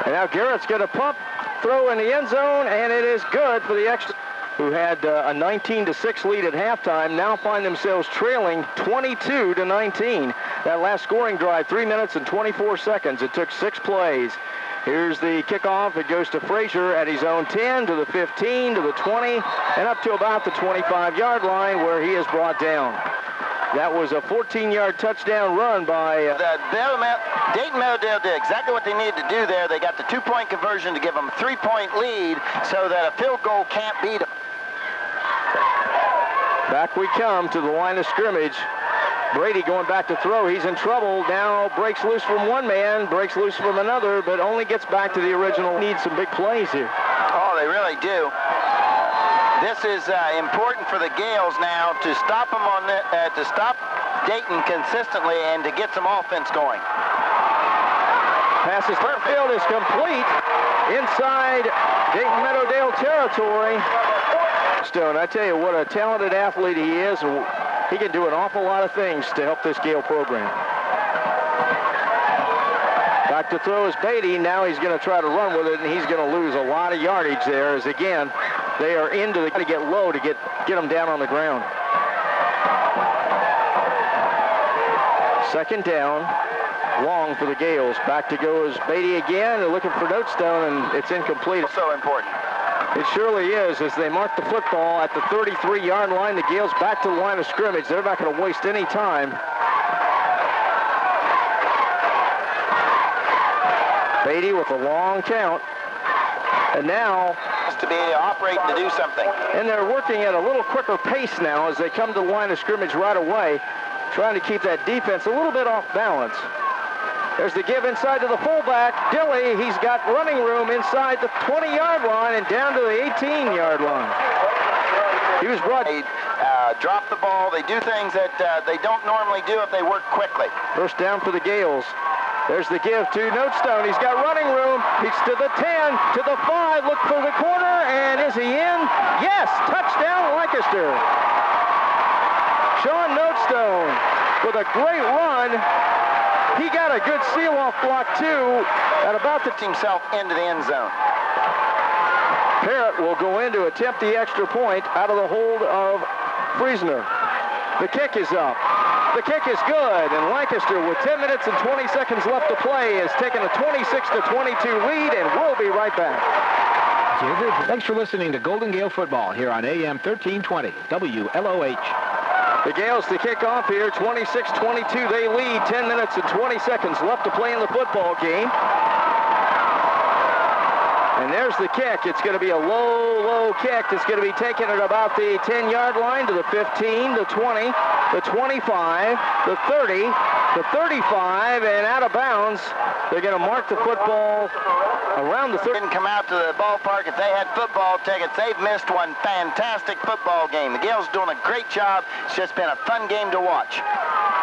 Speaker 3: And now Garrett's going to pump, throw in the end zone, and it is good for the extra, who had a 19-6 lead at halftime, now find themselves trailing 22-19. That last scoring drive, 3 minutes and 24 seconds. It took 6 plays. Here's the kickoff. It goes to Frazier at his own 10, to the 15, to the 20, and up to about the 25-yard line where he is brought down. That was a 14-yard touchdown run by...
Speaker 2: Dayton Meadowdale did exactly what they needed to do there. They got the 2-point conversion to give them a 3-point lead so that a field goal can't beat them.
Speaker 3: Back we come to the line of scrimmage. Brady going back to throw. He's in trouble. Now breaks loose from one man, breaks loose from another, but only gets back to the original. Needs some big plays here.
Speaker 2: Oh, they really do. This is important for the Gales now to stop them on to stop Dayton consistently and to get some offense going.
Speaker 3: Passes field is complete inside Dayton Meadowdale territory. Stone, I tell you what a talented athlete he is. He can do an awful lot of things to help this Gale program. Back to throw is Beatty. Now he's going to try to run with it, and he's going to lose a lot of yardage there as, again, they are into the... to get low to get them down on the ground. Second down, long for the Gales. Back to go is Beatty again. They're looking for Notestone, and it's incomplete.
Speaker 2: So important.
Speaker 3: It surely is. As they mark the football at the 33-yard line, the Gales back to the line of scrimmage. They're not going to waste any time. Beatty with a long count. And now...
Speaker 2: to be operating to do something.
Speaker 3: And they're working at a little quicker pace now as they come to the line of scrimmage right away, trying to keep that defense a little bit off balance. There's the give inside to the fullback, Dilly. He's got running room inside the 20-yard line and down to the 18-yard line. He was brought...
Speaker 2: They drop the ball. They do things that they don't normally do if they work quickly.
Speaker 3: First down for the Gales. There's the give to Notestone. He's got running room. He's to the 10, to the 5, look for the corner, and is he in? Yes, touchdown Lancaster. Sean Notestone with a great run. He got a good seal-off block, too, at about the
Speaker 2: himself into the end zone.
Speaker 3: Parrott will go in to attempt the extra point out of the hold of Friesner. The kick is up. The kick is good, and Lancaster, with 10 minutes and 20 seconds left to play, has taken a 26-22 lead, and we'll be right back.
Speaker 4: Thanks for listening to Golden Gale Football here on AM 1320 WLOH.
Speaker 3: The Gales to kick off here, 26-22. They lead, 10 minutes and 20 seconds left to play in the football game. And there's the kick. It's going to be a low kick. It's going to be taken at about the 10-yard line to the 15, the 20, the 25, the 30, the 35, and out of bounds. They're going to mark the football around the 30.
Speaker 2: Didn't come out to the ballpark. If they had football tickets, they've missed one fantastic football game. The Gales doing a great job. It's just been a fun game to watch.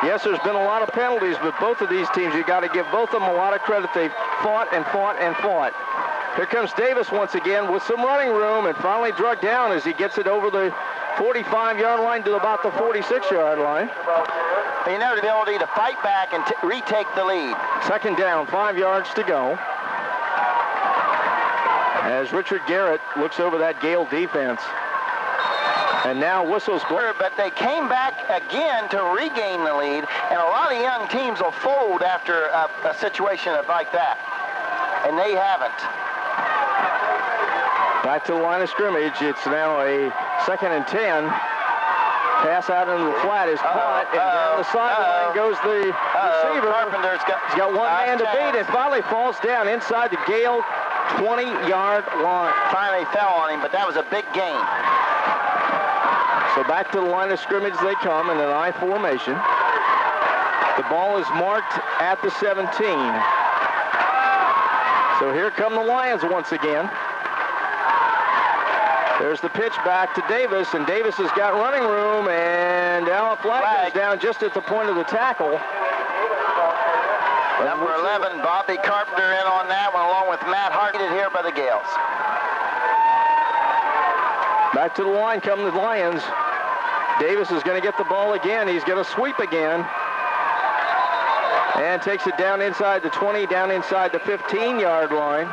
Speaker 3: Yes, there's been a lot of penalties, but both of these teams, you got to give both of them a lot of credit. They've fought and fought and fought. Here comes Davis once again with some running room and finally drug down as he gets it over the 45-yard line to about the 46-yard line.
Speaker 2: You know, the ability to fight back and retake the lead.
Speaker 3: Second down, 5 yards to go. As Richard Garrett looks over that Gale defense. And now whistles blow.
Speaker 2: But they came back again to regain the lead, and a lot of young teams will fold after a situation like that. And they haven't.
Speaker 3: Back to the line of scrimmage. It's now a 2nd and 10. Pass out into the flat is caught, and down the sideline goes the receiver.
Speaker 2: Carpenter's
Speaker 3: got one man to beat, and finally falls down inside the Gale 20-yard line.
Speaker 2: Finally fell on him, but that was a big gain.
Speaker 3: So back to the line of scrimmage they come in an I formation. The ball is marked at the 17. So here come the Lions once again. There's the pitch back to Davis, and Davis has got running room, and now a flag goes down just at the point of the tackle.
Speaker 2: Number 11, Bobby Carpenter, in on that one, along with Matt Hart, here by the Gales.
Speaker 3: Back to the line come the Lions. Davis is going to get the ball again. He's going to sweep again. And takes it down inside the 20, down inside the 15-yard line.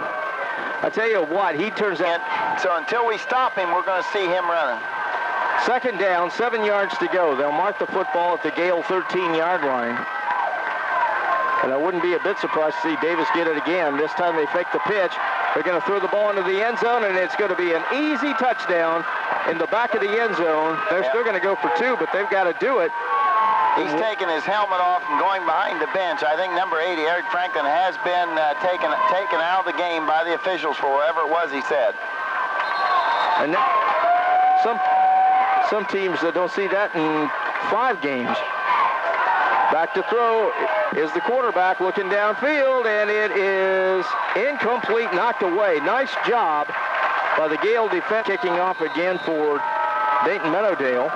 Speaker 3: I tell you what, he turns out.
Speaker 2: So until we stop him, we're going to see him running.
Speaker 3: Second down, 7 yards to go. They'll mark the football at the Gale 13-yard line. And I wouldn't be a bit surprised to see Davis get it again. This time they fake the pitch. They're going to throw the ball into the end zone, and it's going to be an easy touchdown in the back of the end zone. They're still going to go for 2, but they've got to do it.
Speaker 2: He's taking his helmet off and going behind the bench. I think number 80, Eric Franklin, has been taken out of the game by the officials for whatever it was he said.
Speaker 3: And some teams don't see that in 5 games. Back to throw is the quarterback looking downfield, and it is incomplete, knocked away. Nice job by the Gale defense. Kicking off again for Dayton Meadowdale.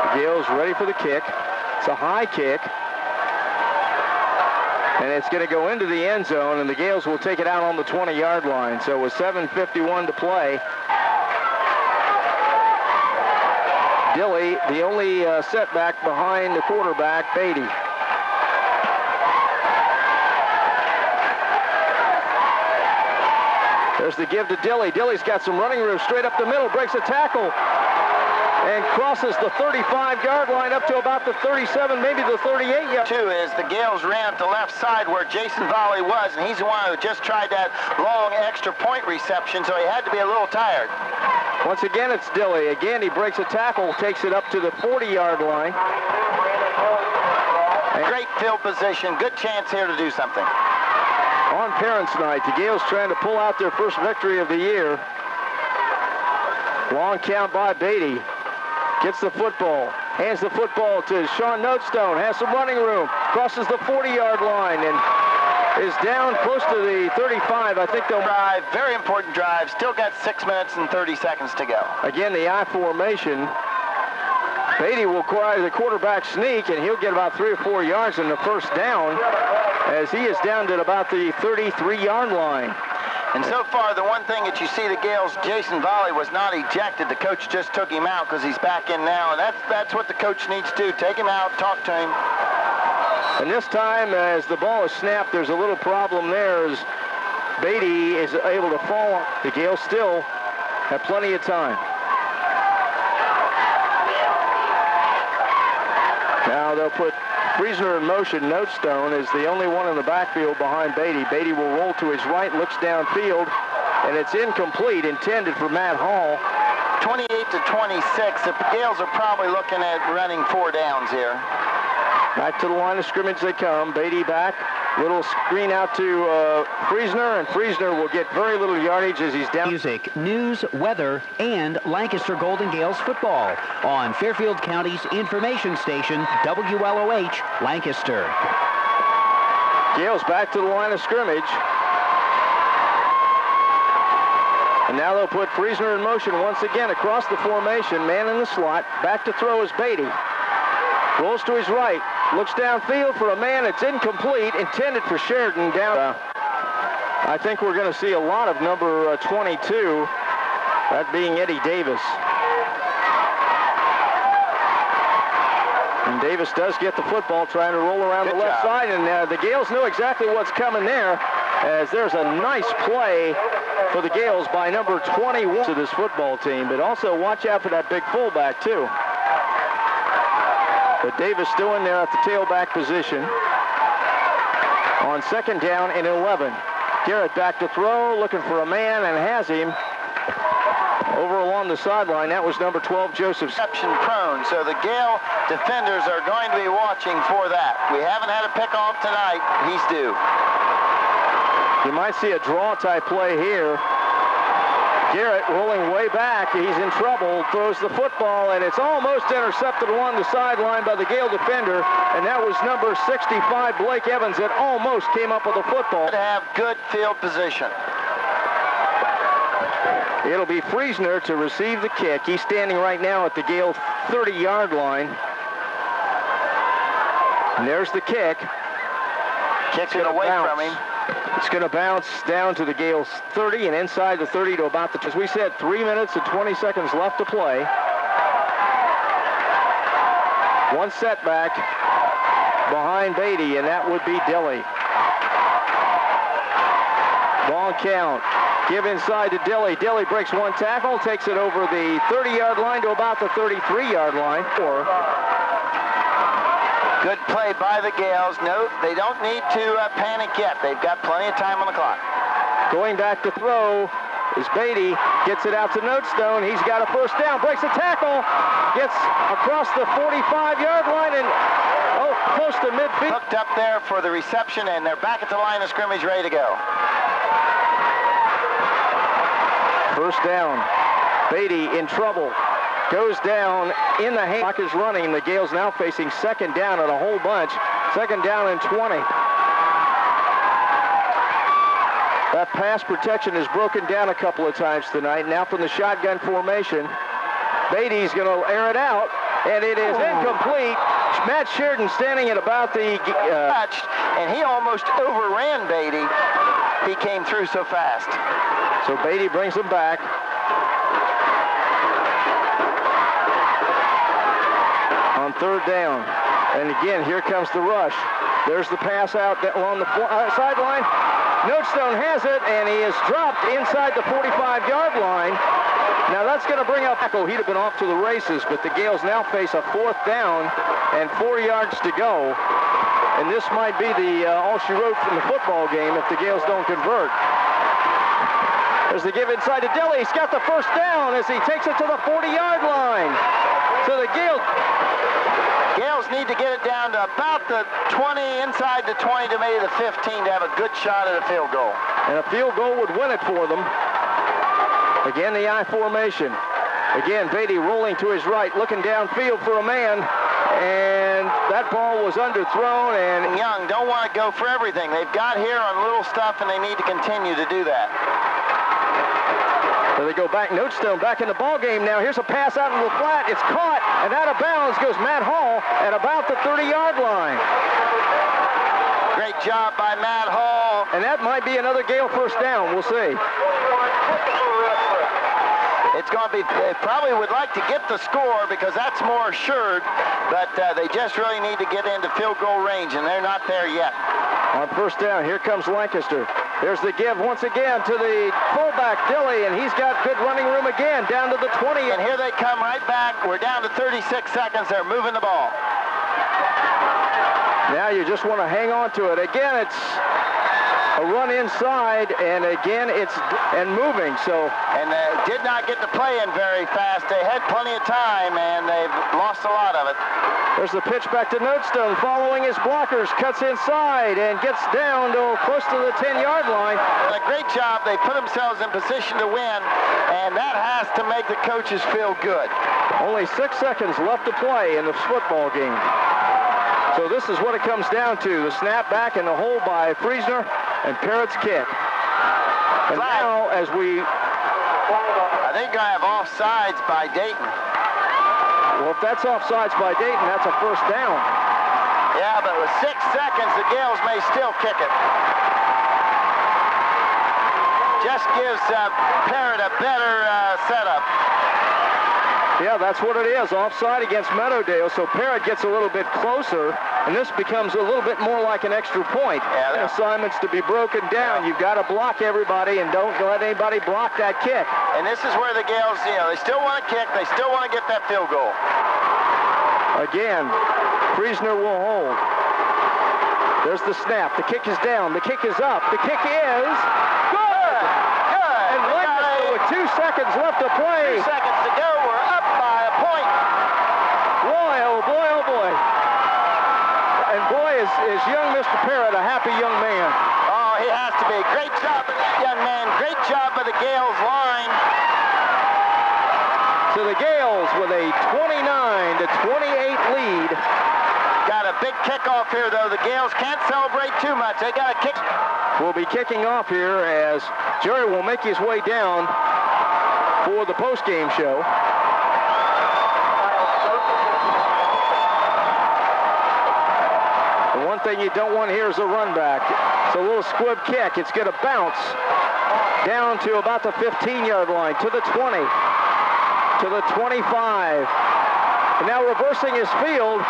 Speaker 3: The Gale's ready for the kick. It's a high kick. And it's going to go into the end zone, and the Gales will take it out on the 20-yard line. So with 7:51 to play, Dilly, the only setback behind the quarterback, Beatty. There's the give to Dilly. Dilly's got some running room straight up the middle, breaks a tackle, and crosses the 35-yard line up to about the 37, maybe the 38-yard.
Speaker 2: Two is the Gales ran up the left side where Jason Volley was, and he's the one who just tried that long extra point reception, so he had to be a little tired.
Speaker 3: Once again, it's Dilly. Again, he breaks a tackle, takes it up to the 40-yard line.
Speaker 2: Great field position, good chance here to do something.
Speaker 3: On Parents' Night, the Gales trying to pull out their first victory of the year. Long count by Beatty. Gets the football, hands the football to Sean Notestone, has some running room, crosses the 40-yard line, and is down close to the 35. I think they'll
Speaker 2: drive, very important drive, still got 6 minutes and 30 seconds to go.
Speaker 3: Again, the I formation. Beatty will acquire the quarterback sneak, and he'll get about 3 or 4 yards in the first down. as he is down to about the 33-yard line.
Speaker 2: And so far, the one thing that you see the Gales, Jason Volley was not ejected. The coach just took him out because he's back in now, and that's what the coach needs to do. Take him out, talk to him.
Speaker 3: And this time, as the ball is snapped, there's a little problem there as Beatty is able to fall. The Gales still have plenty of time. Now they'll put Friesner in motion. Notestone is the only one in the backfield behind Beatty. Beatty will roll to his right, looks downfield, and it's incomplete, intended for Matt Hall.
Speaker 2: 28 to 26. The Gales are probably looking at running 4 downs here.
Speaker 3: Back to the line of scrimmage they come. Beatty back. Little screen out to Friesner, and Friesner will get very little yardage as he's down.
Speaker 7: Music, news, weather, and Lancaster Golden Gales football on Fairfield County's information station, WLOH, Lancaster.
Speaker 3: Gales back to the line of scrimmage. And now they'll put Friesner in motion once again across the formation. Man in the slot. Back to throw is Beatty. Rolls to his right. Looks downfield for a man. It's incomplete. Intended for Sheridan down. I think we're going to see a lot of number 22. That being Eddie Davis. And Davis does get the football, trying to roll around the left side. And the Gales know exactly what's coming there, as there's a nice play for the Gales by number 21 to this football team. But also watch out for that big fullback, too. But Davis still in there at the tailback position. On 2nd down and 11. Garrett back to throw, looking for a man, and has him over along the sideline. That was number 12, Joseph.
Speaker 2: Exception prone, so the Gale defenders are going to be watching for that. We haven't had a pickoff tonight. He's due.
Speaker 3: You might see a draw type play here. Garrett rolling way back. He's in trouble. Throws the football, and it's almost intercepted along the sideline by the Gale defender. And that was number 65, Blake Evans, that almost came up with the football.
Speaker 2: To have good field position.
Speaker 3: It'll be Friesner to receive the kick. He's standing right now at the Gale 30-yard line. And there's the kick.
Speaker 2: Kicks it away from him.
Speaker 3: It's going to bounce down to the Gales 30 and inside the 30 to about the, as we said, 3 minutes and 20 seconds left to play. One setback behind Beatty, and that would be Dilly. Ball count. Give inside to Dilly. Dilly breaks one tackle, takes it over the 30-yard line to about the 33-yard line.
Speaker 2: Good play by the Gales. No, they don't need to panic yet. They've got plenty of time on the clock.
Speaker 3: Going back to throw is Beatty. Gets it out to Notestone. He's got a first down. Breaks a tackle. Gets across the 45-yard line and close to midfield.
Speaker 2: Hooked up there for the reception, and they're back at the line of scrimmage, ready to go.
Speaker 3: First down. Beatty in trouble. Goes down in the hand. Clock is running. The Gales now facing 2nd down and a whole bunch. 2nd down and 20. That pass protection is broken down a couple of times tonight. Now from the shotgun formation, Beatty's going to air it out, and it is incomplete. Matt Sheridan standing at about the
Speaker 2: and he almost overran Beatty. He came through so fast.
Speaker 3: So Beatty brings him back. On 3rd down. And again, here comes the rush. There's the pass out along the sideline. Notestone has it, and he is dropped inside the 45-yard line. Now that's going to bring up Echo. He'd have been off to the races, but the Gales now face a 4th down and 4 yards to go. And this might be the all she wrote from the football game if the Gales don't convert. There's the give inside to Dilly. He's got the first down as he takes it to the 40-yard line. So the Gales
Speaker 2: need to get it down to about the 20, inside the 20 to maybe the 15 to have a good shot at a field goal.
Speaker 3: And a field goal would win it for them. Again, the I formation. Again, Beatty rolling to his right, looking downfield for a man. And that ball was underthrown, and
Speaker 2: Young don't want to go for everything. They've got here on little stuff, and they need to continue to do that.
Speaker 3: So they go back. Notestone back in the ball game now. Here's a pass out into the flat. It's caught, and out of bounds goes Matt Hall at about the 30-yard line.
Speaker 2: Great job by Matt Hall.
Speaker 3: And that might be another Gale first down. We'll see.
Speaker 2: It's going to be, they probably would like to get the score because that's more assured, but they just really need to get into field goal range, and they're not there yet.
Speaker 3: On first down, here comes Lancaster. There's the give once again to the fullback, Dilly, and he's got good running room again, down to the 20.
Speaker 2: And here they come right back. We're down to 36 seconds. They're moving the ball.
Speaker 3: Now you just want to hang on to it. Again, it's a run inside, and again, it's moving. So,
Speaker 2: and they did not get the play in very fast. They had plenty of time, and they've lost a lot of it.
Speaker 3: There's the pitch back to Notestone, following his blockers, cuts inside, and gets down to close to the 10-yard line.
Speaker 2: A great job. They put themselves in position to win, and that has to make the coaches feel good.
Speaker 3: Only 6 seconds left to play in this football game. So this is what it comes down to. The snap back and the hold by Friesner and Parrott's kick. And now as
Speaker 2: I think I have offsides by Dayton.
Speaker 3: Well, if that's offsides by Dayton, that's a first down.
Speaker 2: Yeah, but with 6 seconds, the Gales may still kick it. Just gives Parrott a better setup.
Speaker 3: Yeah, that's what it is, offside against Meadowdale, so Parrott gets a little bit closer, and this becomes a little bit more like an extra point.
Speaker 2: Yeah,
Speaker 3: assignments to be broken down. You've got to block everybody, and don't let anybody block that kick.
Speaker 2: And this is where the Gales, they still want to kick, they still want to get that field goal.
Speaker 3: Again, Friesner will hold. There's the snap, the kick is down, the kick is up, the kick is good!
Speaker 2: Good!
Speaker 3: And Lancaster with 2 seconds left to play.
Speaker 2: 2 seconds to go, we're up by a point.
Speaker 3: Boy, oh boy, oh boy. And boy, is young Mr. Parrott a happy young man.
Speaker 2: Oh, he has to be. Great job of that young man. Great job of the Gales line.
Speaker 3: So the Gales with a 29-28 lead.
Speaker 2: Got a big kickoff here, though. The Gales can't celebrate too much. They got to kick.
Speaker 3: We'll be kicking off here as Jerry will make his way down for the post-game show. The one thing you don't want here is a run back. It's a little squib kick. It's going to bounce down to about the 15-yard line, to the 20, to the 25. And now reversing his field.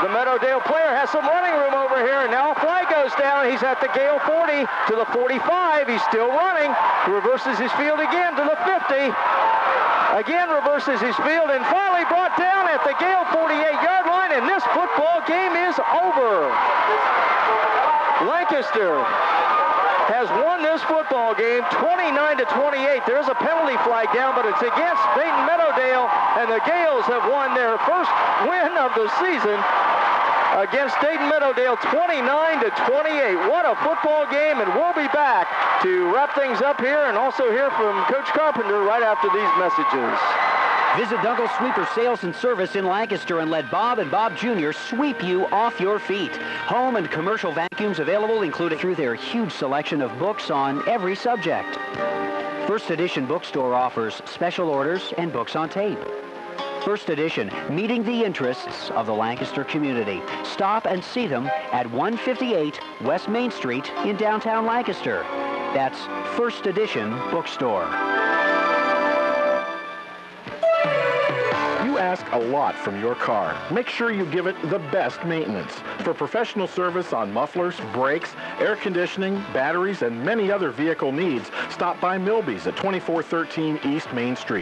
Speaker 3: The Meadowdale player has some running room over here. Now a flag goes down. He's at the Gale 40 to the 45. He's still running. Reverses his field again to the 50. Again reverses his field and finally brought down at the Gale 48-yard line. And this football game is over. Lancaster has won this football game 29-28. There's a penalty flag down, but it's against Dayton Meadowdale, and the Gales have won their first win of the season against Dayton Meadowdale 29-28. What a football game, and we'll be back to wrap things up here and also hear from Coach Carpenter right after these messages.
Speaker 7: Visit Dunkel Sweeper Sales and Service in Lancaster and let Bob and Bob Jr. sweep you off your feet. Home and commercial vacuums available, including through their huge selection of books on every subject. First Edition Bookstore offers special orders and books on tape. First Edition, meeting the interests of the Lancaster community. Stop and see them at 158 West Main Street in downtown Lancaster. That's First Edition Bookstore.
Speaker 5: You ask a lot from your car. Make sure you give it the best maintenance. For professional service on mufflers, brakes, air conditioning, batteries, and many other vehicle needs, stop by Milby's at 2413 East Main Street.